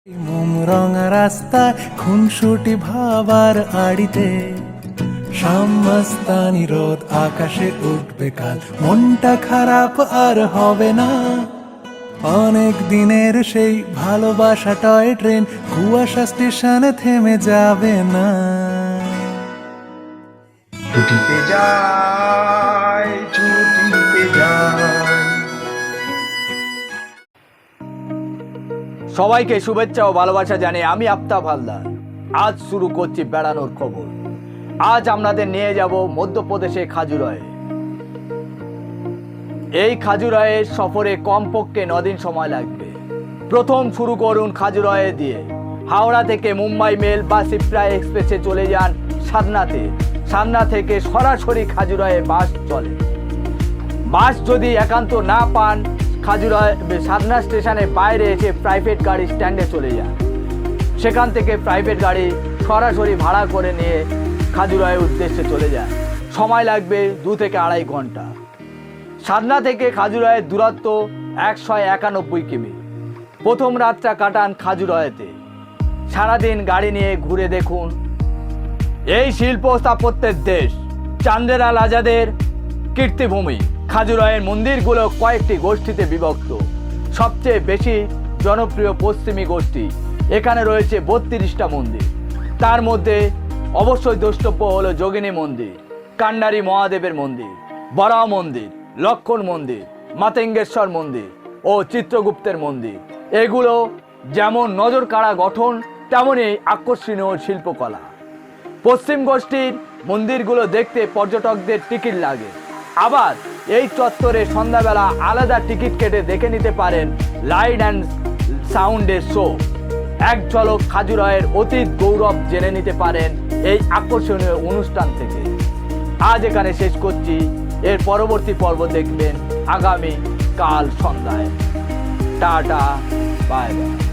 মোম রঙা রাস্তায় খুনসুটি ভাবার আড়িতে সাম্মাস্তানি রোদ আকাশে উঠবে কাল, মনটা খারাপ আর হবে না। অনেক দিনের সেই ভালোবাসা টয় ট্রেন কুয়াশা স্টেশনে থেমে যাবে না। ছুটিতে যায়, ছুটিতে যায়। সবাইকে শুভেচ্ছা ও ভালোবাসা জানিয়ে আমি আফতাব হালদার আজ শুরু করছি বেড়ানোর খবর। আজ আপনাদের নিয়ে যাব মধ্যপ্রদেশে খাজুরাহে। এই খাজুরাহের সফরে কমপক্ষে 9 দিন সময় লাগবে। প্রথম শুরু করুন খাজুরাহে দিয়ে। হাওড়া থেকে মুম্বাই মেল বা শিপ্রা এক্সপ্রেসে চলে যান সাধনাতে। সাধনা থেকে সরাসরি খাজুরাহে বাস চলে। বাস যদি একান্ত না পান, খাজুরাহে সাধনা স্টেশনের বাইরে এসে প্রাইভেট গাড়ি স্ট্যান্ডে চলে যান। সেখান থেকে প্রাইভেট গাড়ি সরাসরি ভাড়া করে নিয়ে খাজুরাহের উদ্দেশ্যে চলে যান। সময় লাগবে 2 থেকে 2.5 ঘন্টা। সাধনা থেকে খাজুরাহের দূরত্ব 191 কিমি। প্রথম রাতটা কাটান খাজুরাহেতে। সারাদিন গাড়ি নিয়ে ঘুরে দেখুন এই শিল্প স্থাপত্যের দেশ, চান্দেরা রাজাদের কীর্তিভূমি। খাজুরাহের মন্দিরগুলো কয়েকটি গোষ্ঠীতে বিভক্ত। সবচেয়ে বেশি জনপ্রিয় পশ্চিমী গোষ্ঠী। এখানে রয়েছে 32টা মন্দির। তার মধ্যে অবশ্যই দ্রষ্টব্য হলো যোগিনী মন্দির, কান্ডারি মহাদেবের মন্দির, বরাহ মন্দির, লক্ষণ মন্দির, মাতঙ্গেশ্বর মন্দির ও চিত্রগুপ্তের মন্দির। এগুলো যেমন নজর কাড়া গঠন, তেমনই আকর্ষণীয় শিল্পকলা। পশ্চিম গোষ্ঠীর মন্দিরগুলো দেখতে পর্যটকদের টিকিট লাগে। আবার এই চত্বরে সন্ধ্যাবেলা আলাদা টিকিট কেটে দেখে নিতে পারেন লাইট অ্যান্ড সাউন্ডের শো। এক ঝলক খাজুরাহের অতীত গৌরব জেনে নিতে পারেন এই আকর্ষণীয় অনুষ্ঠান থেকে। আজ এখানে শেষ করছি। এর পরবর্তী পর্ব দেখবেন আগামী কাল সন্ধ্যায়। Tata, bye bye.